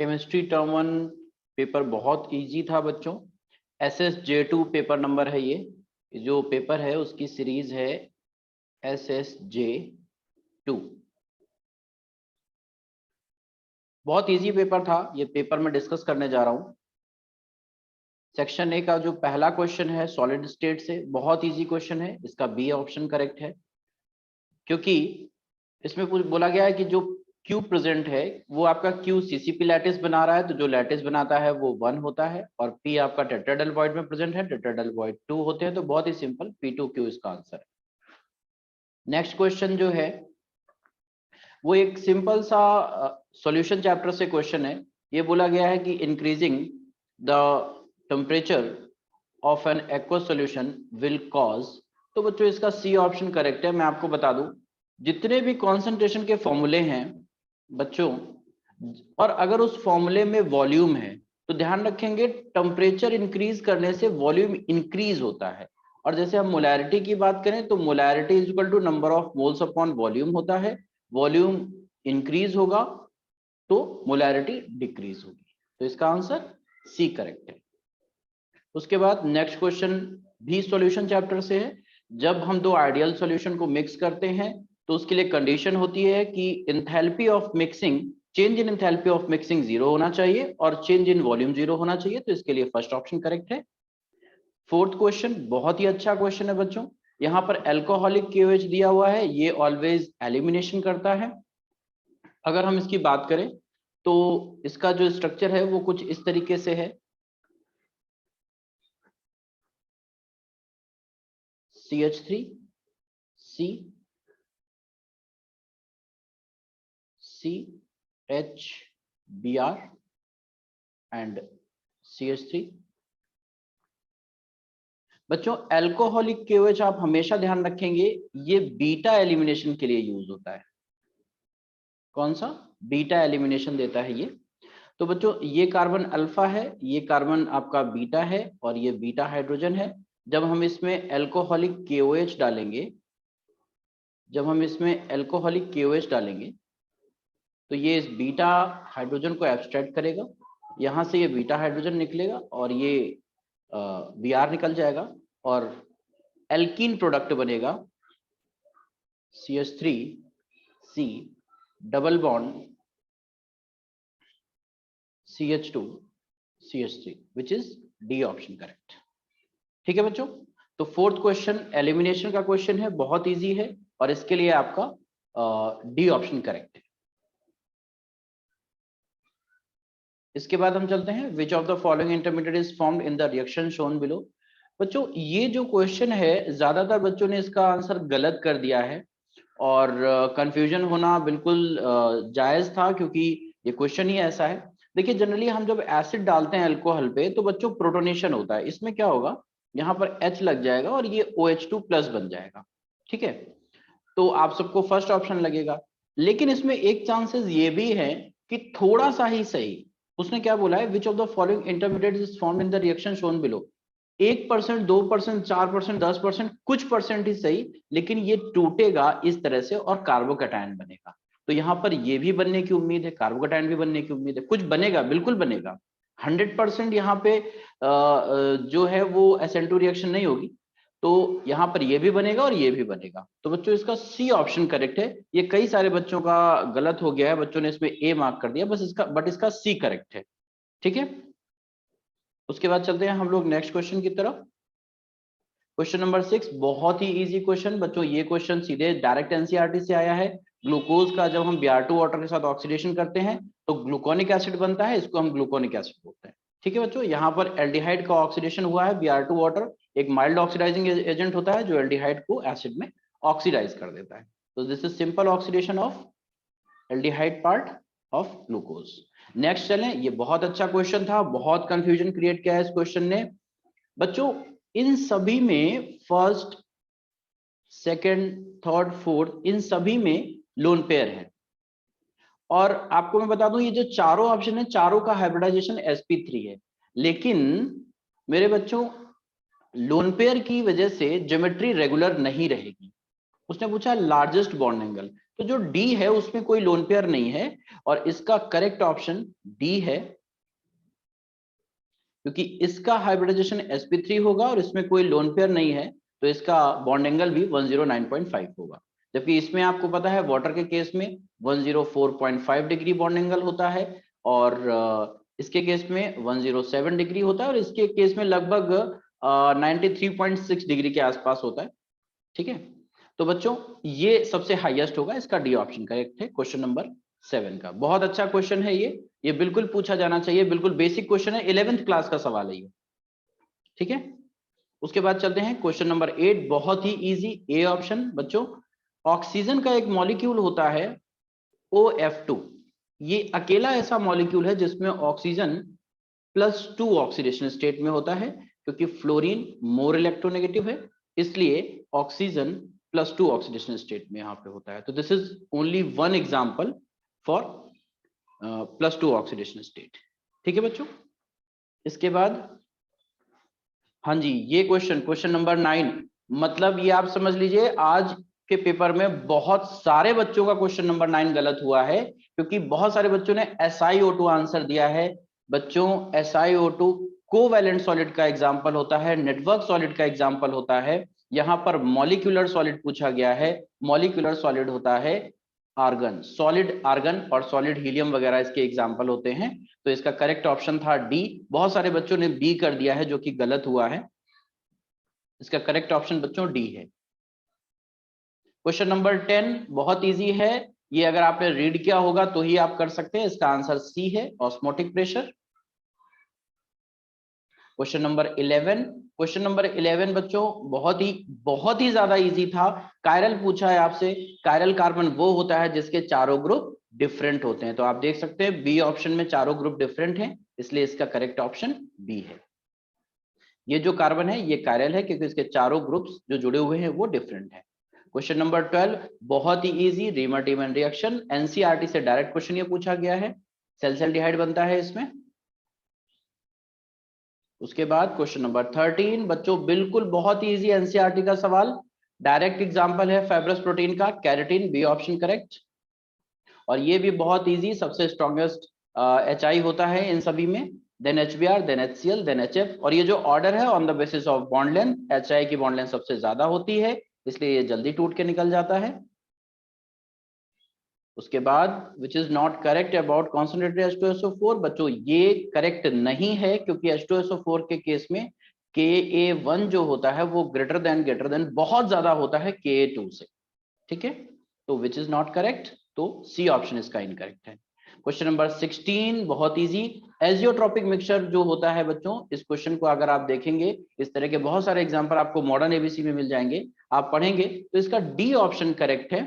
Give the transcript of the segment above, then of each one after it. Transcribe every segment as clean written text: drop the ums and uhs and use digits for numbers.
Chemistry term 1 paper बहुत easy था बच्चों। SSJ2 पेपर नंबर है ये जो पेपर है उसकी सीरीज है SSJ2। बहुत इजी पेपर था ये पेपर में डिस्कस करने जा रहा हूं। सेक्शन ए का जो पहला क्वेश्चन है सॉलिड स्टेट से, बहुत इजी क्वेश्चन है, इसका बी ऑप्शन करेक्ट है, क्योंकि इसमें बोला गया है कि जो Q प्रेजेंट है वो आपका Q CCP लैटिस बना रहा है, तो जो लैटिस बनाता है वो 1 होता है, और P आपका टेट्राहेड्रल वॉइड में प्रेजेंट है, टेट्राहेड्रल वॉइड 2 होते हैं, तो बहुत ही सिंपल P2Q इसका आंसर है। नेक्स्ट क्वेश्चन जो है वो एक सिंपल सा सॉल्यूशन चैप्टर से क्वेश्चन है। ये बोला गया है कि increasing the temperature of an aqueous solution will cause, तो बच्चों इसका सी ऑप्शन करेक्ट है। मैं आपको बता दूं जितने भी कॉन्सेंट्रेशन के फॉर्मूले हैं बच्चों, और अगर उस फॉर्मूले में वॉल्यूम है तो ध्यान रखेंगे टेम्परेचर इंक्रीज करने से वॉल्यूम इंक्रीज होता है। और जैसे हम मोलैरिटी की बात करें तो molarity is equal to number of moles upon volume होता है। वॉल्यूम इंक्रीज होगा तो मोलैरिटी डिक्रीज होगी, तो इसका आंसर सी करेक्ट है। उसके बाद नेक्स्ट क्वेश्चन भी सॉल्यूशन चैप्टर से है। जब हम दो आइडियल सॉल्यूशन को मिक्स करते हैं तो उसके लिए कंडीशन होती है कि enthalpy of mixing, change in enthalpy of mixing 0 होना चाहिए और चेंज इन वॉल्यूम 0 होना चाहिए, तो इसके लिए फर्स्ट ऑप्शन करेक्ट है। फोर्थ क्वेश्चन बहुत ही अच्छा क्वेश्चन है बच्चों। यहाँ पर एल्कोहलिक KOH दिया हुआ है, ये ऑलवेज एलिमिनेशन करता है। अगर हम इसकी बात करें तो इसका जो स्ट्रक्चर है वो कुछ इस तरीके से है, CH3 C CHBr and CH3। बच्चों एल्कोहलिक KOH आप हमेशा ध्यान रखेंगे ये बीटा एलिमिनेशन के लिए यूज होता है। कौन सा? बीटा एलिमिनेशन देता है ये। तो बच्चों ये कार्बन अल्फा है, ये कार्बन आपका बीटा है और ये बीटा हाइड्रोजन है। जब हम इसमें एल्कोहलिक KOH डालेंगे, जब हम इसमें एल्कोहलिक KOH डालेंगे तो ये इस बीटा हाइड्रोजन को एब्स्ट्रैक्ट करेगा, यहां से ये बीटा हाइड्रोजन निकलेगा और ये Br निकल जाएगा और एल्कीन प्रोडक्ट बनेगा CH3C double bond CH2 CH3 which is D option correct. ठीक है बच्चों, तो फोर्थ क्वेश्चन एलिमिनेशन का क्वेश्चन है, बहुत इजी है और इसके लिए आपका डी ऑप्शन करेक्ट है। इसके बाद हम चलते हैं which of the following intermediate is formed in the reaction shown below. बच्चों ये जो क्वेश्चन है ज्यादातर बच्चों ने इसका आंसर गलत कर दिया है और कंफ्यूजन होना बिल्कुल जायज था, क्योंकि ये क्वेश्चन ही ऐसा है। देखिए जनरली हम जब एसिड डालते हैं अल्कोहल पे तो बच्चों प्रोटोनेशन होता है, इसमें क्या होगा यहाँ पर H लग जाएगा और ये OH2 प्लस बन जाएगा। ठीक है, तो आप सबको फर्स्ट ऑप्शन लगेगा, लेकिन इसमें एक चांसेस ये भी है कि थोड़ा सा ही सही। उसने क्या बोला है which of the following intermediate is formed in the reaction shown below. 1%, 2%, 4%, 10%, कुछ परसेंट ही सही, लेकिन ये टूटेगा इस तरह से और कार्बोकैटायन बनेगा। तो यहाँ पर ये भी बनने की उम्मीद है, कार्बोकैटायन भी बनने की उम्मीद है, कुछ बनेगा, बिल्कुल बनेगा। 100% यहाँ पे जो है वो SN2 रिएक्शन नहीं होगी, तो यहाँ पर ये भी बनेगा और ये भी बनेगा। तो बच्चों इसका सी ऑप्शन करेक्ट है। ये कई सारे बच्चों का गलत हो गया है, बच्चों ने इसमें ए मार्क कर दिया बस इसका, बट इसका सी करेक्ट है। ठीक है, उसके बाद चलते हैं हम लोग नेक्स्ट क्वेश्चन की तरफ। क्वेश्चन नंबर 6 बहुत ही इजी क्वेश्चन बच्चों, ये क्वेश्चन सीधे डायरेक्ट एनसीईआरटी से आया है। ग्लूकोज का जब हम Br2 वाटर के साथ ऑक्सीडेशन करते हैं तो ग्लूकोनिक एसिड बनता है, इसको हम ग्लूकोनिक एसिड बोलते हैं। ठीक है बच्चों, यहाँ पर एल्डिहाइड का ऑक्सीडेशन हुआ है, Br2 वाटर एक माइल्ड ऑक्सीडाइजिंग एजेंट होता है जो एल्डिहाइड को एसिड में ऑक्सीडाइज कर देता है। तो this is simple oxidation of aldehyde part of glucose. Next चलें, ये बहुत अच्छा क्वेश्चन था, बहुत कंफ्यूजन क्रिएट किया है इस क्वेश्चन ने। बच्चों इन सभी में फर्स्ट, सेकंड, थर्ड, फोर्थ इन सभी में लोन पेयर है, और आपको मैं बता दूं ये जो चारों ऑप्शन है चारों का हाइब्रिडाइजेशन sp3 है, लेकिन मेरे बच्चों लोन पेयर की वजह से ज्योमेट्री रेगुलर नहीं रहेगी। उसने पूछा लार्जेस्ट बॉन्ड एंगल, तो जो डी है उसमें कोई लोन पेयर नहीं है और इसका करेक्ट ऑप्शन डी है, क्योंकि इसका हाइब्रिडाइजेशन sp3 होगा और इसमें कोई लोन पेयर नहीं है, तो इसका बॉन्ड एंगल भी 109.5 होगा। जबकि इसमें आपको पता है वाटर के केस में 104.5 डिग्री बॉन्ड एंगल होता है और इसके केस में 107 डिग्री होता है और इसके केस में लगभग 93.6 डिग्री के आसपास होता है। ठीक है, तो बच्चों ये सबसे हाईएस्ट होगा, इसका डी ऑप्शन करेक्ट है क्वेश्चन नंबर 7 का। बहुत अच्छा क्वेश्चन है ये बिल्कुल पूछा जाना चाहिए, बिल्कुल बेसिक क्वेश्चन है, 11th क्लास का सवाल है ये। ठीक है, उसके बाद चलते हैं क्वेश्चन नंबर 8, बहुत ही इजी, ए ऑप्शन। बच्चों ऑक्सीजन का एक मॉलिक्यूल होता है OF2, ये अकेला ऐसा मॉलिक्यूल है जिसमें ऑक्सीजन +2 ऑक्सीडेशन स्टेट में होता है, क्योंकि फ्लोरीन मोर इलेक्ट्रोनेगेटिव है, इसलिए ऑक्सीजन +2 ऑक्सीडेशन स्टेट में यहाँ पे होता है। तो this is only one example for +2 oxidation state. ठीक है बच्चों, इसके बाद हाँ जी, ये क्वेश्चन नंबर 9, मतलब ये आप समझ लीजिए आज के पेपर में बहुत सारे बच्चों का क्वेश्चन नंबर 9 गलत हुआ है, क्योंकि बहुत सारे बच्चों ने SiO2 आंसर दिया है। बच्चों SiO2 कोवैलेंट सॉलिड का एग्जांपल होता है, नेटवर्क सॉलिड का एग्जांपल होता है, यहाँ पर मॉलिक्यूलर सॉलिड पूछा गया है, मॉलिक्यूलर सॉलिड होता है आर्गन, सॉलिड आर्गन और सॉलिड हीलियम वगैरह इसके एग्जांपल होते हैं। तो इसका करेक्ट ऑप्शन था डी, बहुत सारे बच्चों ने बी कर दिया है जो कि गलत हुआ है, इसका करेक्ट ऑप्शन बच्चों डी है। क्वेश्चन नंबर 10 बहुत इजी है, ये अगर आपने रीड किया होगा तो ही आप कर सकते हैं, इसका आंसर सी है, ऑस्मोटिक प्रेशर। क्वेश्चन नंबर 11 बच्चों बहुत ही ज्यादा इजी था। कायरल पूछा है आपसे, कायरल कार्बन वो होता है जिसके चारों ग्रुप डिफरेंट होते हैं, तो आप देख सकते हैं बी ऑप्शन में चारों ग्रुप डिफरेंट हैं, इसलिए इसका करेक्ट ऑप्शन बी है। ये जो कार्बन है ये कायरल है क्योंकि इसके चारों ग्रुप्स जो जुड़े हुए हैं वो डिफरेंट है। क्वेश्चन नंबर 12 बहुत ही इजी, रीमर-टीमन रिएक्शन, एनसीईआरटी से डायरेक्ट क्वेश्चन ये पूछा गया है, सेल्साल्डिहाइड बनता है इसमें। उसके बाद क्वेश्चन नंबर 13 बच्चों बिल्कुल बहुत ही इजी एनसीईआरटी का सवाल, डायरेक्ट एग्जांपल है फाइब्रस प्रोटीन का, कैरेटिन, बी ऑप्शन करेक्ट। और ये भी बहुत इजी, सबसे स्ट्रॉन्गेस्ट HI होता है इन सभी में, then HBr, then HCl, then HF, और ये जो ऑर्डर है on the basis of bond length, HI की बॉन्ड लेंथ सबसे ज्यादा होती है, इसलिए ये जल्दी टूट के निकल जाता है। उसके बाद which is not correct about concentrated H2SO4, बच्चों ये करेक्ट नहीं है क्योंकि H2SO4 के केस में Ka1 जो होता है वो ग्रेटर देन बहुत ज्यादा होता है Ka2 से। ठीक है, तो विच इज नॉट करेक्ट, तो सी ऑप्शन इसका इनकरेक्ट है। क्वेश्चन नंबर 16 बहुत इजी, एजियोट्रॉपिक मिक्सचर जो होता है बच्चों, इस क्वेश्चन को अगर आप देखेंगे इस तरह के बहुत सारे एग्जांपल आपको मॉडर्न एबीसी में मिल जाएंगे, आप पढ़ेंगे तो इसका डी ऑप्शन करेक्ट है,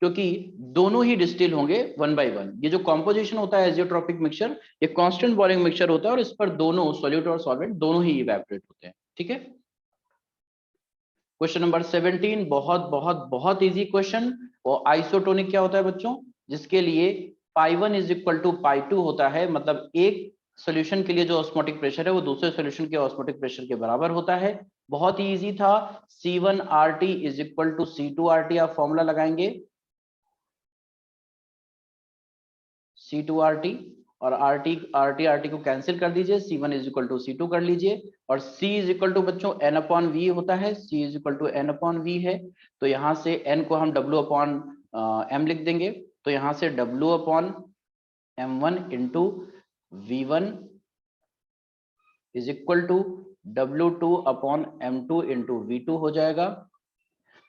क्योंकि दोनों ही डिस्टिल होंगे 1 by 1। ये जो कॉम्पोजिशन होता है एजियोट्रॉपिक मिक्सचर, ये कांस्टेंट बॉइलिंग मिक्सचर होता है और इस पर दोनों सॉल्यूट और सॉल्वेंट दोनों ही इवेपोरेट होते हैं। ठीक है, क्वेश्चन नंबर 17 बहुत इजी क्वेश्चन, और आइसोटोनिक क्या होता है बच्चों, जिसके लिए π1 इज इक्वल टू π2 होता है, मतलब एक सॉल्यूशन के लिए जो ऑस्मोटिक प्रेशर है वो दूसरे सॉल्यूशन के ऑस्मोटिक प्रेशर के बराबर होता है। बहुत ही इजी था, C1RT is equal to C2RT आप फॉर्मूला लगाएंगे, C2RT और RT को कैंसिल कर दीजिए, C1 is equal to C2 कर लीजिए, और C इज इक्वल टू बच्चों N/V होता है, C is equal to N/V है, तो यहाँ से N को हम W/M लिख देंगे, तो यहाँ से W/M1 into V1 is equal to W2/M2 into V2 हो जाएगा।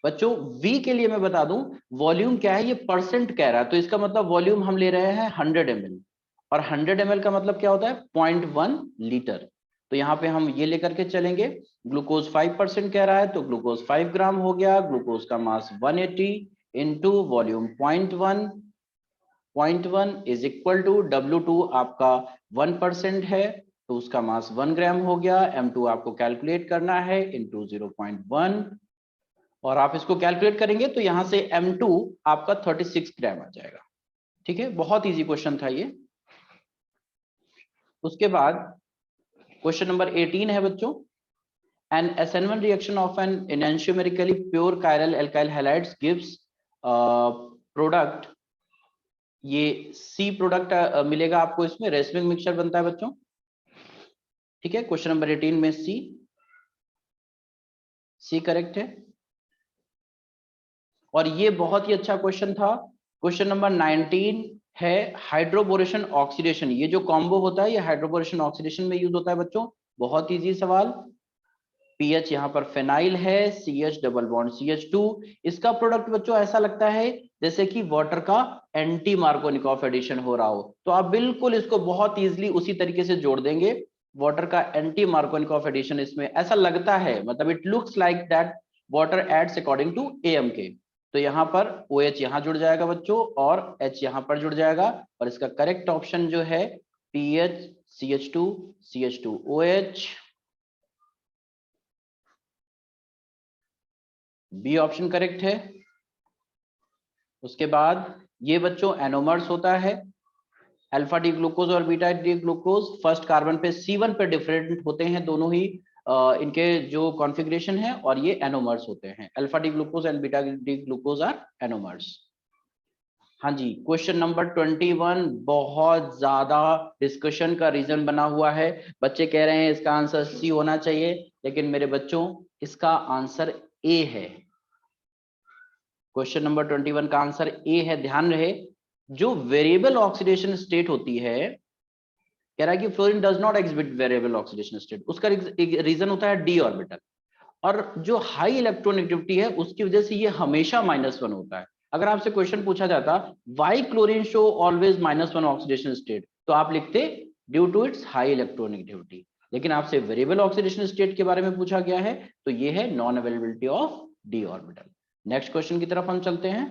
बच्चों V के लिए मैं बता दूं, वॉल्यूम क्या है, ये परसेंट कह रहा है, तो इसका मतलब वॉल्यूम हम ले रहे हैं 100 ml, और 100 ml का मतलब क्या होता है 0.1 लीटर, तो यहाँ पे हम ये लेकर के चलेंगे। ग्लूकोज 5% कह रहा है, तो ग्लूकोज 5 ग्राम हो गया, ग्लूकोज का mass 180 into volume 0.1 is equal to W2 आपका 1% है, तो उसका मास 1 ग्राम हो गया, M2 आपको कैलकुलेट करना है इंटू 0.1, और आप इसको कैलकुलेट करेंगे तो यहां से M2 आपका 36 ग्राम आ जाएगा। ठीक है, बहुत इजी क्वेश्चन था ये। उसके बाद क्वेश्चन नंबर 18 है बच्चों, An SN1 reaction of an enantiomerically pure chiral alkyl halides gives product, ये C प्रोडक्ट मिलेगा आपको, इसमें रेसमिक मिक्सचर बनता है बच्चों, ठीक है। क्वेश्चन नंबर 18 में सी करेक्ट है। और ये बहुत ही अच्छा क्वेश्चन था। क्वेश्चन नंबर 19 है हाइड्रोबोरेशन ऑक्सीडेशन, ये जो कॉम्बो होता है ये हाइड्रोबोरेशन ऑक्सीडेशन में यूज होता है बच्चों, बहुत इजी सवाल। पीएच यहाँ पर फेनाइल है, CH डबल बॉन्ड CH2, इसका प्रोडक्ट बच्चों ऐसा लगता है जैसे कि वाटर का एंटी मार्कोनिकॉफ एडिशन हो रहा हो, तो आप बिल्कुल इसको बहुत इजीली उसी तरीके से जोड़ देंगे, वाटर का एंटी मार्कोनिकॉफ एडिशन इसमें ऐसा लगता है, मतलब it looks like that water adds according to AMK। तो यहाँ पर OH यहाँ जुड़ जाएगा बच्चों और H यहाँ पर जुड़ जाएगा, और इसका करेक्ट ऑप्शन जो है PH CH2 CH2 OH, B option correct है। उसके बाद ये बच्चों एनोमर्स होता है, अल्फा डी ग्लूकोज और beta D glucose first carbon पे C1 पे डिफरेंट होते हैं दोनों ही, इनके जो कॉन्फ़िगरेशन है, और ये एनोमर्स होते हैं, alpha D glucose and beta D glucose are anomers. हाँ जी, क्वेश्चन नंबर 21 बहुत ज्यादा डिस्कशन का रीजन बना हुआ है, बच्चे कह रहे हैं इसका आंसर सी होना चाहिए, लेकिन मेरे बच्चों इसका आंसर ए है। क्वेश्चन नंबर 21 का आंसर ए है, ध्यान रहे। जो वेरिएबल ऑक्सीडेशन स्टेट होती है, कह रहा है कि fluorine does not exhibit variable oxidation state, उसका रीजन होता है डी ऑर्बिटल, और जो हाई इलेक्ट्रोनेगेटिविटी है उसकी वजह से ये हमेशा -1 होता है। अगर आपसे क्वेश्चन पूछा जाता why chlorine show always -1 oxidation state, तो आप लिखते due to its high electronegativity, लेकिन आपसे वेरिएबल ऑक्सीडेशन स्टेट के बारे में पूछा गया है, तो ये है non availability of D orbital. Next question की तरफ हम चलते हैं।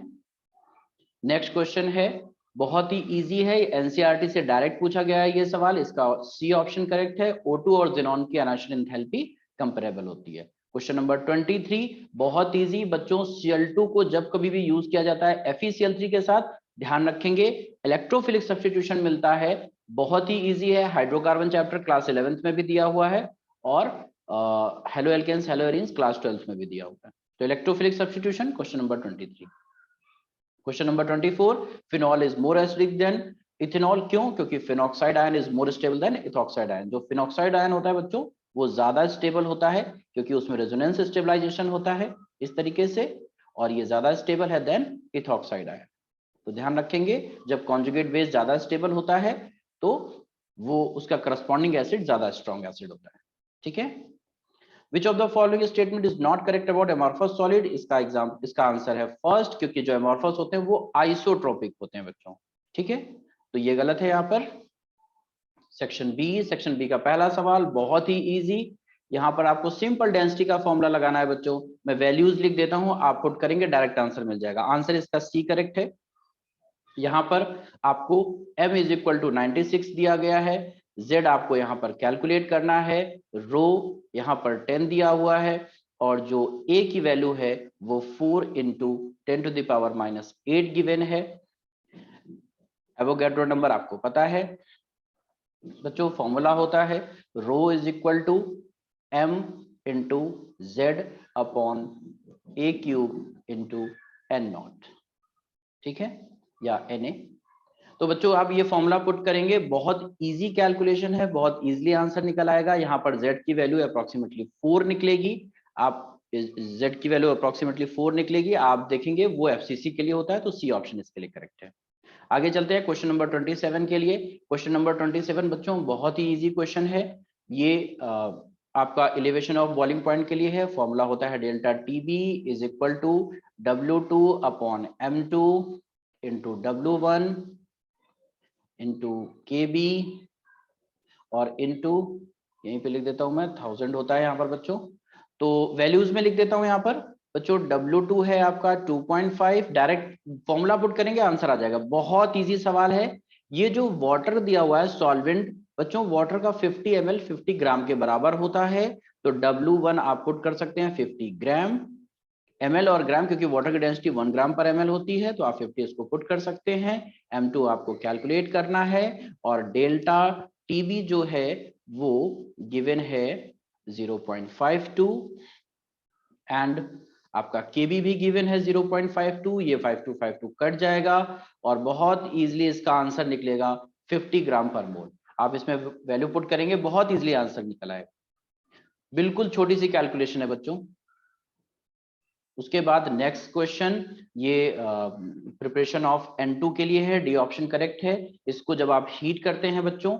नेक्स्ट क्वेश्चन है बहुत ही इजी है, एनसीईआरटी से डायरेक्ट पूछा गया है ये सवाल, इसका सी ऑप्शन करेक्ट है, O2 और जेनॉन की अनाशन एंथैल्पी कंपेरेबल होती है। क्वेश्चन नंबर 23 बहुत इजी बच्चों, Cl2 को जब कभी भी यूज किया जाता है FeCl3 के साथ, ध्यान रखेंगे इलेक्ट्रोफिलिक सब्स्टिट्यूशन मिलता है, बहुत ही इजी है, हाइड्रोकार्बन चैप्टर क्लास 11th में भी दिया हुआ है, और haloalkanes haloarenes class 12th में भी दिया हुआ है। तो electrophilic substitution question number 23। Question number 24, phenol is more acidic than ethanol, क्यों? क्योंकि phenoxide ion is more stable than ethoxide ion. जो फिनॉक्साइड आयन होता है बच्चों वो ज्यादा स्टेबल होता है, क्योंकि उसमें रेजोनेंस स्टेबलाइजेशन होता है इस तरीके से, और ये ज्यादा स्टेबल है देन इथॉक्साइड आयन। तो ध्यान रखेंगे जब कॉन्जुगेट बेस ज्यादा स्टेबल होता है तो वो उसका करस्पॉन्डिंग एसिड ज्यादा स्ट्रॉन्ग एसिड होता है, ठीक है। Which of the following statement is not correct about amorphous solid? इसका आंसर है फर्स्ट, क्योंकि जो amorphous होते हैं वो आइसोट्रोपिक होते हैं बच्चों, ठीक है, तो ये गलत है यहाँ पर। सेक्शन बी का पहला सवाल बहुत ही इजी, यहाँ पर आपको सिंपल डेंसिटी का फॉर्मूला लगाना है बच्चों, मैं वैल्यूज लिख देता हूँ, आप पुट करेंगे डायरेक्ट आंसर मिल जाएगा। आंसर इसका सी करेक्ट है। यहाँ पर आपको m इज इक्वल टू 96 दिया गया है, z आपको यहाँ पर कैलकुलेट करना है, रो यहाँ पर 10 दिया हुआ है, और जो a की वैल्यू है वो 4 इंटू 10⁻⁻8 गिवन है। एवोगैड्रो नंबर आपको पता है बच्चों, फॉर्मूला होता है rho is equal to m into Z upon a cube into n0, ठीक है, या Na। तो बच्चों आप ये फॉर्मूला पुट करेंगे, बहुत इजी कैलकुलेशन है, बहुत इजीली आंसर निकल आएगा। यहाँ पर z की वैल्यू अप्रोक्सीमेटली 4 निकलेगी, आप z की वैल्यू अप्रोक्सीमेटली 4 निकलेगी, आप देखेंगे वो FCC के लिए होता है, तो सी ऑप्शन इसके लिए करेक्ट है। आगे चलते हैं क्वेश्चन नंबर 27 के लिए। क्वेश्चन नंबर 27 बच्चों बहुत ही इजी क्वेश्चन है, ये आपका एलिवेशन ऑफ बॉइलिंग पॉइंट के लिए है। फॉर्मूला होता है delta TB is equal to W2 upon M2 into W1 into KB और इंटू, यहीं पे लिख देता हूं मैं 1000 होता है यहाँ पर बच्चों, तो वैल्यूज में लिख देता हूं यहाँ पर बच्चों। W2 है आपका 2.5, डायरेक्ट फॉर्मूला पुट करेंगे आंसर आ जाएगा, बहुत इजी सवाल है। ये जो वाटर दिया हुआ है सॉल्वेंट बच्चों, वाटर का 50 ml 50 ग्राम के बराबर होता है, तो W1 आप पुट कर सकते हैं 50 ग्राम, ml और ग्राम क्योंकि वाटर की डेंसिटी 1 ग्राम पर ml होती है, तो आप 50 इसको पुट कर सकते हैं। M2 आपको कैलकुलेट करना है, और डेल्टा TB जो है वो गिवन है 0.52 एंड आपका Kb भी गिवन है 0.52, ये 5252 कट जाएगा और बहुत इजीली इसका आंसर निकलेगा 50 ग्राम पर मोल। आप इसमें वैल्यू पुट करेंगे, बहुत इजीली आंसर निकल आएगा। बिल्कुल छोटी सी कैलकुलेशन है बच्चों। उसके बाद नेक्स्ट क्वेश्चन, ये प्रिपरेशन ऑफ N2 के लिए है, डी ऑप्शन करेक्ट है। इसको जब आप हीट करते हैं बच्चों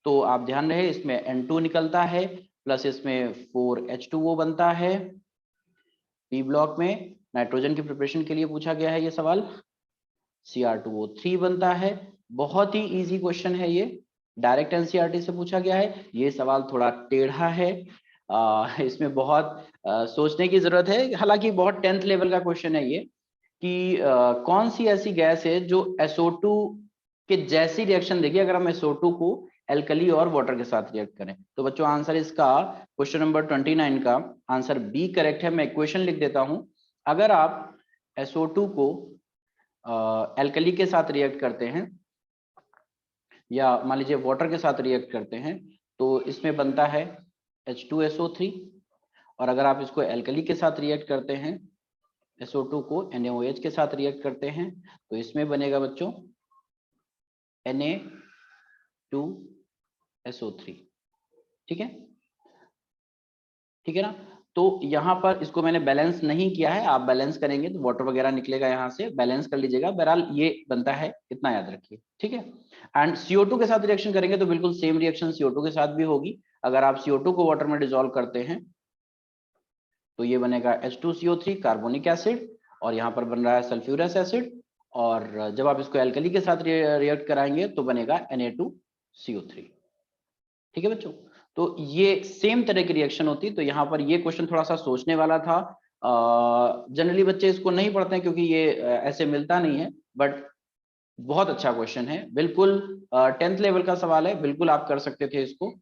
तो आप ध्यान रहे इसमें N2 निकलता है प्लस इसमें 4H2O बनता है। पी ब्लॉक में नाइट्रोजन की प्रिपरेशन के लिए पूछा गया है ये सवाल, Cr2O3 बनता है। बहुत ही इजी क्वेश्चन है ये, डायरेक्ट एनसीईआरटी से पूछा गया है। ये सवाल थोड़ा टेढ़ा है, इसमें बहुत सोचने की जरूरत है, हालांकि बहुत 10th लेवल का क्वेश्चन है ये कि कौन सी ऐसी गैस है जो SO2 के जैसी रिएक्शन देगी अगर हम SO2 को एल्कली और वाटर के साथ रिएक्ट करें। तो बच्चों आंसर इसका क्वेश्चन नंबर 29 का आंसर बी करेक्ट है। मैं इक्वेशन लिख देता हूं, अगर आप SO2 को एल्कली के साथ रिएक्ट करते हैं या मान लीजिए वाटर के साथ रिएक्ट करते हैं तो इसमें बनता है H2SO3, और अगर आप इसको एल्कली के साथ रिएक्ट करते हैं SO2 को NaOH के साथ रिएक्ट करते हैं तो इसमें बनेगा बच्चों Na2SO3। ठीक है, ठीक है ना। तो यहाँ पर इसको मैंने बैलेंस नहीं किया है, आप बैलेंस करेंगे तो वाटर वगैरह निकलेगा, यहाँ से बैलेंस कर लीजिएगा। बहरहाल ये बनता है, इतना याद रखिए, ठीक है। एंड CO2 के साथ रिएक्शन करेंगे तो बिल्कुल सेम रिएक्शन CO2 के साथ भी होगी। अगर आप CO2 को वाटर में डिसॉल्व करते हैं तो ये बनेगा H2CO3 कार्बोनिक एसिड, और यहाँ पर बन रहा है सल्फ्यूरस एसिड, और जब आप इसको एल्कली के साथ रिएक्ट कराएंगे तो बनेगा Na2CO3। ठीक है बच्चों, तो ये सेम तरह की रिएक्शन होती। तो यहाँ पर ये क्वेश्चन थोड़ा सा सोचने वाला था। जनरली बच्चे इसको नहीं पढ़ते हैं क्योंकि ये ऐसे मिलता नहीं है, बट बहुत अच्छा क्वेश्चन है, बिल्कुल 10th लेवल का सवाल है, बिल्कुल आप कर सकते थे इसको।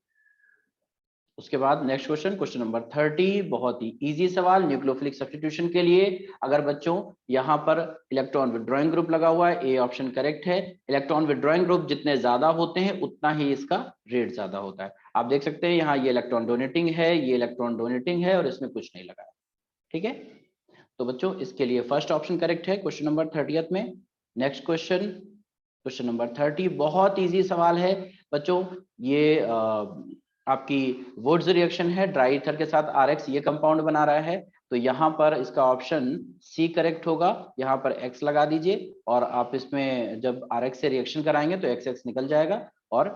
उसके बाद नेक्स्ट क्वेश्चन, क्वेश्चन नंबर 30, बहुत ही इजी सवाल न्यूक्लियोफिलिक सब्स्टिट्यूशन के लिए। अगर बच्चों यहाँ पर इलेक्ट्रॉन विड्रॉइंग ग्रुप लगा हुआ है, ए ऑप्शन करेक्ट है। इलेक्ट्रॉन विड्रॉइंग ग्रुप जितने ज्यादा होते हैं उतना ही इसका रेट ज्यादा होता है। आप देख सकते हैं यहाँ ये इलेक्ट्रॉन डोनेटिंग है, ये इलेक्ट्रॉन डोनेटिंग है, और इसमें कुछ नहीं लगा है। ठीक है, तो बच्चों इसके लिए फर्स्ट ऑप्शन करेक्ट है क्वेश्चन नंबर 30 में। नेक्स्ट क्वेश्चन, क्वेश्चन नंबर 30, बहुत इजी सवाल है बच्चों। ये आपकी वुड्स रिएक्शन है, ड्राई ईथर के साथ RX ये कंपाउंड बना रहा है। तो यहाँ पर इसका ऑप्शन सी करेक्ट होगा, यहाँ पर X लगा दीजिए, और आप इसमें जब RX से रिएक्शन कराएंगे तो XX निकल जाएगा और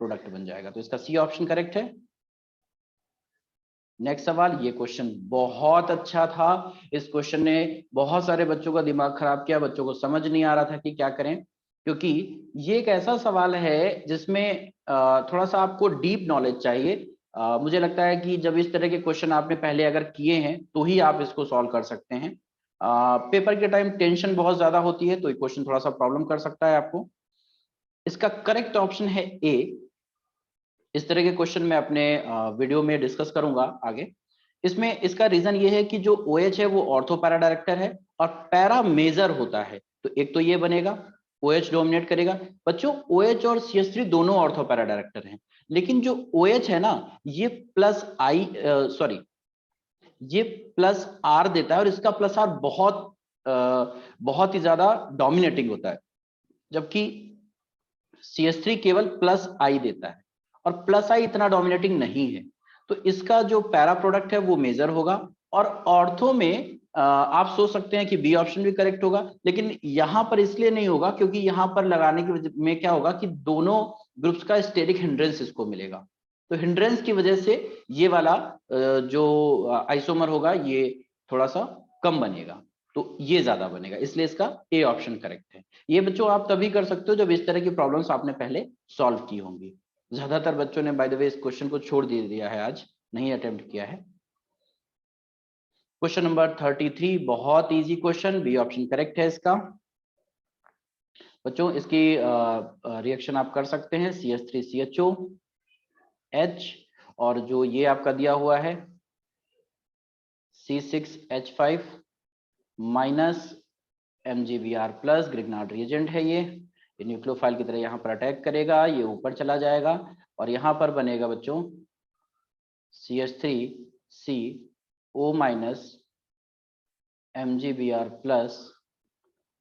प्रोडक्ट बन जाएगा। तो इसका सी ऑप्शन करेक्ट है। नेक्स्ट सवाल, ये क्वेश्चन बहुत अच्छा था, इस क्वेश्चन ने बहुत सारे बच्चों का दिमाग खराब किया, बच्चों को समझ नहीं आ रहा था कि क्या करें, क्योंकि ये एक ऐसा सवाल है जिसमें थोड़ा सा आपको डीप नॉलेज चाहिए। मुझे लगता है कि जब इस तरह के क्वेश्चन आपने पहले अगर किए हैं तो ही आप इसको सॉल्व कर सकते हैं। पेपर के टाइम टेंशन बहुत ज्यादा होती है तो ये क्वेश्चन थोड़ा सा प्रॉब्लम कर सकता है आपको। इसका करेक्ट ऑप्शन है ए। इस तरह के क्वेश्चन मैं अपने वीडियो में डिस्कस करूंगा आगे। इसमें इसका रीजन ये है कि जो OH है वो ऑर्थो पैरा डायरेक्टर है और पैरा मेजर होता है, तो एक तो ये बनेगा, OH डोमिनेट करेगा। बच्चों OH और CH3 दोनों ऑर्थो पैरा डायरेक्टर हैं, लेकिन जो OH है ना ये प्लस आई सॉरी ये प्लस R देता है, और इसका प्लस R बहुत ही ज्यादा डोमिनेटिंग होता है, जबकि CH3 केवल प्लस I देता है, और प्लस आई इतना डोमिनेटिंग नहीं है। तो इसका जो पैरा प्रोडक्ट है वो मेजर होगा। और ऑर्थो में आप सोच सकते हैं कि बी ऑप्शन भी करेक्ट होगा, लेकिन यहां पर इसलिए नहीं होगा क्योंकि यहां पर लगाने की वजह में क्या होगा कि दोनों ग्रुप्स का स्टेरिक हिंड्रेंस इसको मिलेगा, तो हिंड्रेंस की वजह से ये वाला जो आइसोमर होगा ये थोड़ा सा कम बनेगा, तो ये ज्यादा बनेगा, इसलिए इसका ए ऑप्शन करेक्ट है। ये बच्चों आप तभी कर सकते हो जब इस तरह की प्रॉब्लम्स आपने पहले सॉल्व की होंगी। ज्यादातर बच्चों ने बाय द वे इस क्वेश्चन को छोड़ दिया है, आज नहीं अटेम्प्ट किया है। क्वेश्चन नंबर 33, बहुत easy question, B option correct है इसका। बच्चों इसकी रिएक्शन आप कर सकते हैं, CH3CHO H, और जो ये आपका दिया हुआ है C6H5 minus MgBr plus, Grignard reagent है ये न्यूक्लियोफाइल की तरह यहाँ पर अटैक करेगा, ये ऊपर चला जाएगा और यहाँ पर बनेगा बच्चों CH3CO माइनस MgBr प्लस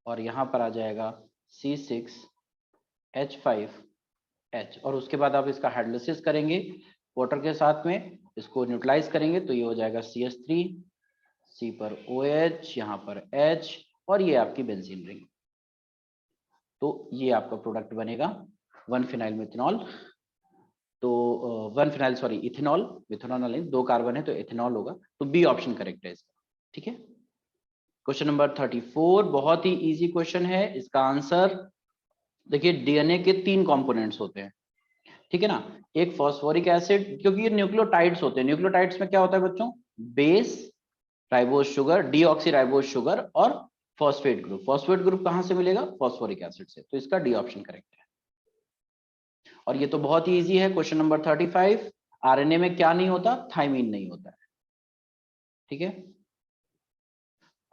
और यहाँ पर आ जाएगा C6H5H और उसके बाद आप इसका हाइड्रोलिसिस करेंगे वाटर के साथ में, इसको न्यूट्रलाइज करेंगे तो ये हो जाएगा CH3, C पर OH, यहाँ पर H और ये आपकी बेंजीन रिंग। तो ये आपका प्रोडक्ट बनेगा 1-फिनाइल मेथनॉल। तो 1-फिनाइल सॉरी इथेनॉल, मिथेनॉल नहीं, 2 कार्बन है तो इथेनॉल होगा, तो बी ऑप्शन करेक्ट है इसका। ठीक है, क्वेश्चन नंबर 34 बहुत ही इजी क्वेश्चन है। इसका आंसर देखिए, डीएनए के 3 कंपोनेंट्स होते हैं, ठीक है ना। एक फॉस्फोरिक एसिड, क्योंकि ये न्यूक्लियोटाइड्स होते हैं। न्यूक्लियोटाइड्स में क्या होता है बच्चों, base, ribose sugar, deoxy ribose sugar और फॉस्फेट ग्रुप। फॉस्फेट ग्रुप कहां से मिलेगा, फॉस्फोरिक एसिड से, तो इसका डी ऑप्शन करेक्ट है। और ये तो बहुत ही इजी है। क्वेश्चन नंबर 35, आरएनए में क्या नहीं होता, थायमीन नहीं होता है, ठीक है।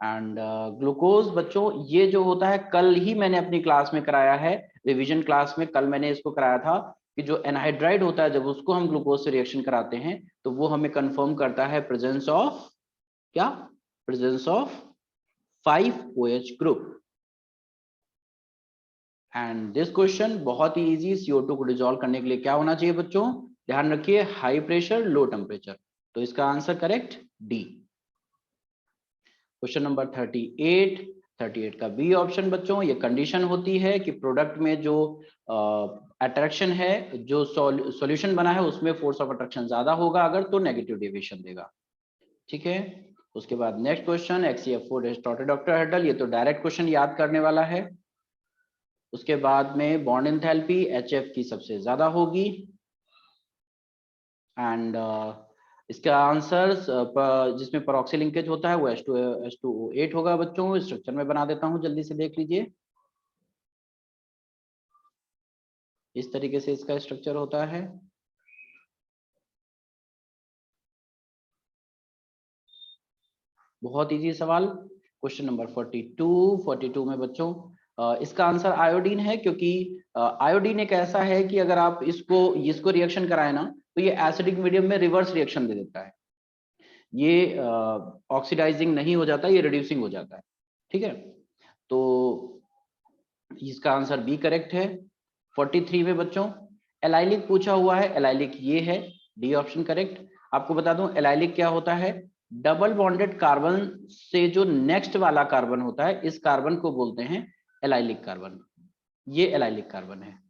एंड ग्लूकोज बच्चों, ये जो होता है, कल ही मैंने अपनी क्लास में कराया है, रिवीजन क्लास में कल मैंने इसको कराया था कि जो एनहाइड्राइड होता है, जब उसको हम ग्लूकोज से रिएक्शन कराते हैं तो वो हमें कंफर्म करता है प्रेजेंस ऑफ क्या, presence of 5OH group. And this question बहुत ही इजी, CO2 को डिसॉल्व करने के लिए क्या होना चाहिए बच्चों, ध्यान रखिए, हाई प्रेशर लो टेम्परेचर, तो इसका answer correct D. Question number 38 का बी ऑप्शन बच्चों, ये कंडीशन होती है कि प्रोडक्ट में जो अट्रैक्शन है, जो सॉल्यूशन बना है उसमें फोर्स ऑफ अट्रैक्शन ज्यादा होगा अगर, तो नेगेटिव डेविएशन देगा, ठीक है। उसके बाद next question, HCF4 distorted octahedral, ये तो डायरेक्ट क्वेश्चन याद करने वाला है। उसके बाद में बॉन्ड एंथैल्पी HF की सबसे ज्यादा होगी। एंड इसका आंसर जिसमें परऑक्सी लिंकेज होता है वो H2O8 होगा बच्चों। स्ट्रक्चर में बना देता हूं, जल्दी से देख लीजिए। इस तरीके से इसका स्ट्रक्चर होता है। बहुत इजी सवाल। क्वेश्चन नंबर 42 में बच्चों इसका आंसर आयोडीन है, क्योंकि आयोडीन एक ऐसा है कि अगर आप इसको रिएक्शन कराए ना तो ये एसिडिक मीडियम में रिवर्स रिएक्शन दे देता है। ये ऑक्सीडाइजिंग नहीं हो जाता, ये रिड्यूसिंग हो जाता है, ठीक है। तो इसका आंसर बी करेक्ट है। 43 में बच्चों एलाइलिक पूछा हुआ है, एलाइलिक ये है, डी ऑप्शन करेक्ट। आपको बता दूं एलाइलिक क्या होता है, डबल बॉन्डेड कार्बन से जो नेक्स्ट वाला कार्बन होता है, इस कार्बन को बोलते हैं एलाइलिक कार्बन। ये एलाइलिक कार्बन है।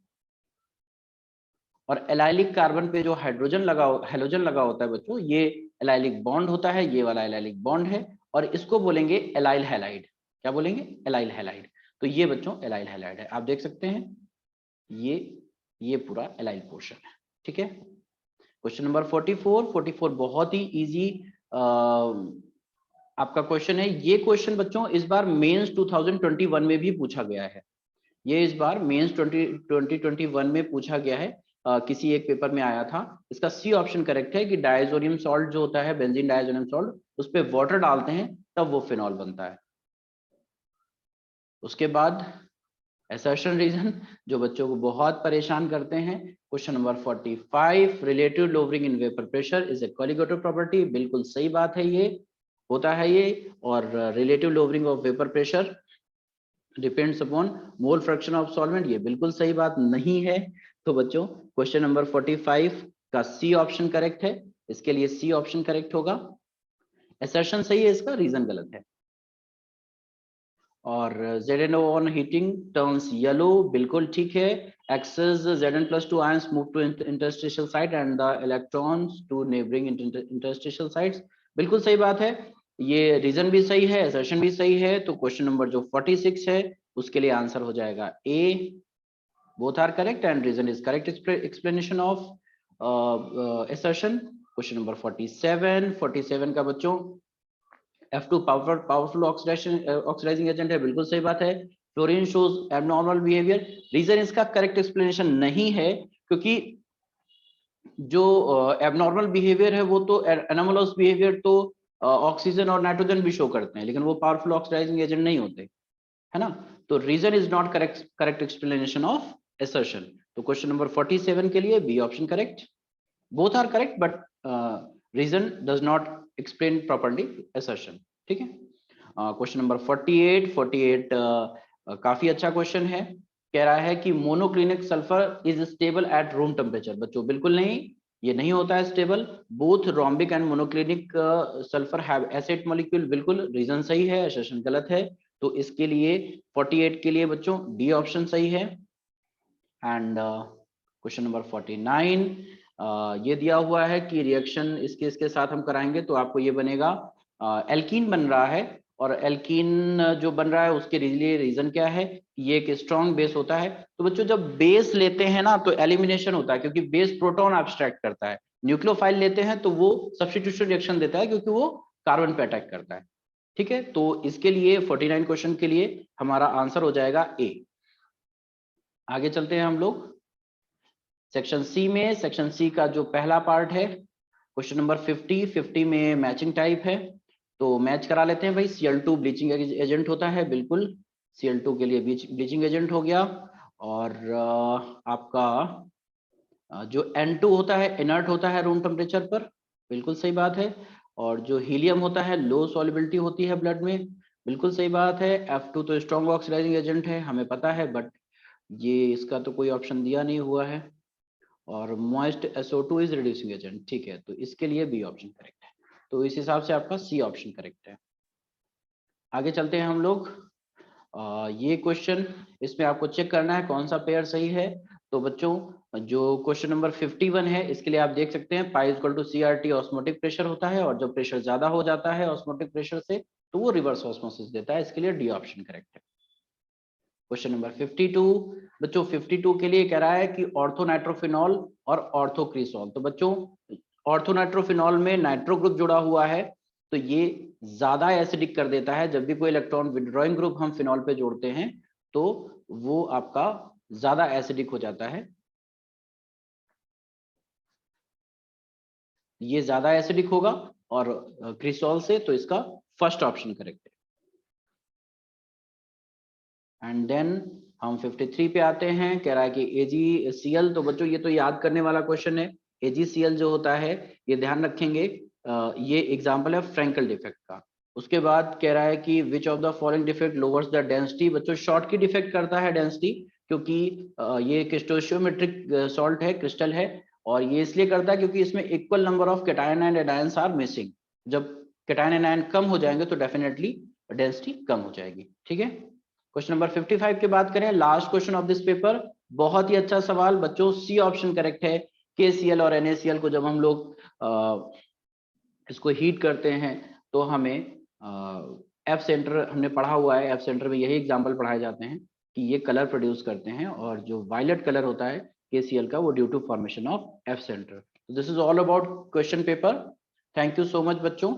और एलाइलिक कार्बन पे जो हाइड्रोजन हैलोजन लगा होता है बच्चों, ये एलाइलिक बॉन्ड होता है, ये वाला एलाइलिक बॉन्ड है, और इसको बोलेंगे एलाइल हैलाइड। क्या बोलेंगे, एलाइल हैलाइड। तो ये बच्चों एलाइल हैलाइड है, आप देख सकते हैं, ये पूरा एलाइल पोर्शन है, ठीक है। क्वेश्चन नंबर 44 बहुत ही इजी आपका क्वेश्चन है। ये क्वेश्चन बच्चों इस बार मेंस 2021 में भी पूछा गया है। ये इस बार मेंस 2021 में पूछा गया है, किसी एक पेपर में आया था। इसका सी ऑप्शन करेक्ट है कि डायजोनियम सॉल्ट जो होता है, बेंजीन डायजोनियम सॉल्ट, उस पे वाटर डालते हैं तब वो फिनॉल बनता है। उसके बाद असर्शन रीजन जो बच्चों को बहुत परेशान करते हैं, question number 45, relative lowering in vapour pressure is a colligative property. बिल्कुल सही बात है, ये होता है ये। और relative lowering of vapour pressure depends upon mole fraction of solvent, ये बिल्कुल सही बात नहीं है। तो बच्चों क्वेश्चन नंबर 45 का सी ऑप्शन करेक्ट है, इसके लिए सी ऑप्शन करेक्ट होगा। असर्शन सही है, इसका रीजन गलत है। और Zn on heating turns yellow, बिल्कुल ठीक है। Access Zn+2 ions move to interstitial site and the electrons to neighboring interstitial sites, बिल्कुल सही बात है। ये रीजन भी सही है, असर्शन भी सही है। तो क्वेश्चन नंबर जो 46 है उसके लिए आंसर हो जाएगा A, both are correct and reason is correct explanation of assertion. Question number 47 का बच्चों F2 पावरफुल ऑक्सीडाइजिंग एजेंट है, बिल्कुल सही बात है। Fluorine shows abnormal behaviour, reason इसका करेक्ट एक्सप्लेनेशन नहीं है, क्योंकि जो एबनॉर्मल बिहेवियर है वो तो एनोमलस बिहेवियर तो ऑक्सीजन और नाइट्रोजन भी शो करते हैं, लेकिन वो पावरफुल ऑक्सीडाइजिंग एजेंट नहीं होते, है ना। तो reason is not correct explanation of assertion. तो क्वेश्चन नंबर 47 के लिए B option correct, both are correct but reason does not explain properly assertion. ठीक है। क्वेश्चन नंबर 48 काफी अच्छा क्वेश्चन है। कह रहा है कि monoclinic sulphur is stable at room temperature. बच्चों बिल्कुल नहीं, ये नहीं होता है stable. Both rhombic and monoclinic sulphur have acid molecule. बिल्कुल रीजन सही है, असर्शन गलत है। तो इसके लिए 48 के लिए बच्चों डी ऑप्शन सही है। एंड क्वेश्चन नंबर 49 ये दिया हुआ है कि रिएक्शन इसके साथ हम कराएंगे तो आपको ये बनेगा एल्कीन बन रहा है। और एल्कीन जो बन रहा है उसके लिए रीजन क्या है, ये एक स्ट्रॉन्ग बेस होता है। तो बच्चों जब बेस लेते हैं ना तो एलिमिनेशन होता है, क्योंकि बेस प्रोटॉन एब्स्ट्रैक्ट करता है। न्यूक्लियोफाइल लेते हैं तो वो सब्स्टिट्यूशन रिएक्शन देता है, क्योंकि वो कार्बन पे अटैक करता है। ठीक है, तो इसके लिए 49 क्वेश्चन के लिए हमारा आंसर हो जाएगा ए। आगे चलते हैं हम लोग सेक्शन सी में। सेक्शन सी का जो पहला पार्ट है क्वेश्चन नंबर 50 में मैचिंग टाइप है। तो मैच करा लेते हैं भाई। Cl2 ब्लीचिंग एजेंट होता है, बिल्कुल Cl2 के लिए ब्लीचिंग एजेंट हो गया। और आपका जो N2 होता है इनर्ट होता है रूम टेम्परेचर पर, बिल्कुल सही बात है। और जो हीलियम होता है लो सॉल्युबिलिटी होती है ब्लड में, बिल्कुल सही बात है। F2 तो स्ट्रॉन्ग ऑक्सीडाइजिंग एजेंट है, हमें पता है, बट ये इसका तो कोई ऑप्शन दिया नहीं हुआ है। और moist SO2 is reducing agent. ठीक है, तो इसके लिए बी ऑप्शन करेक्ट है। तो इस हिसाब से आपका सी ऑप्शन करेक्ट है। आगे चलते हैं हम लोग। ये क्वेश्चन, इसमें आपको चेक करना है कौन सा पेयर सही है। तो बच्चों जो क्वेश्चन नंबर 51 है इसके लिए आप देख सकते हैं pi equal to CRT osmotic pressure होता है, और जब प्रेशर ज्यादा हो जाता है ऑस्मोटिक प्रेशर से तो वो रिवर्स ऑस्मोसिस देता है। इसके लिए डी ऑप्शन करेक्ट है। क्वेश्चन नंबर 52 बच्चों 52 के लिए कह रहा है कि ऑर्थोनाइट्रोफिनॉल और ऑर्थोक्रिसॉल। तो बच्चों ऑर्थोनाइट्रोफिनॉल में नाइट्रो ग्रुप जुड़ा हुआ है, तो ये ज्यादा एसिडिक कर देता है। जब भी कोई इलेक्ट्रॉन विड्रॉइंग ग्रुप हम फिनॉल पे जोड़ते हैं तो वो आपका ज्यादा एसिडिक हो जाता है। ये ज्यादा एसिडिक होगा और क्रिसॉल से, तो इसका फर्स्ट ऑप्शन करेक्ट है। एंड देन हम 53 पे आते हैं। कह रहा है कि AgCl। तो बच्चों ये तो याद करने वाला क्वेश्चन है। AgCl जो होता है ये ध्यान रखेंगे, ये एग्जांपल है फ्रैंकल डिफेक्ट का। उसके बाद कह रहा है कि which of the following defect lowers the density. बच्चों शॉर्ट की डिफेक्ट करता है डेंसिटी, क्योंकि ये एक स्टोइचियोमेट्रिक सॉल्ट है, क्रिस्टल है। और ये इसलिए करता है क्योंकि इसमें equal number of cation and anions are missing. जब कैटायन एनायन कम हो जाएंगे तो डेफिनेटली डेंसिटी कम हो जाएगी। ठीक है। क्वेश्चन नंबर 55 की बात करें, last question of this paper. बहुत ही अच्छा सवाल बच्चों, सी ऑप्शन करेक्ट है। KCl और NaCl को जब हम लोग इसको हीट करते हैं तो हमें एफ सेंटर हमने पढ़ा हुआ है, एफ सेंटर में यही एग्जांपल पढ़ाए जाते हैं कि ये कलर प्रोड्यूस करते हैं, और जो वायलेट कलर होता है KCl का वो due to formation of F centre. This is all about question paper. Thank you so much बच्चों।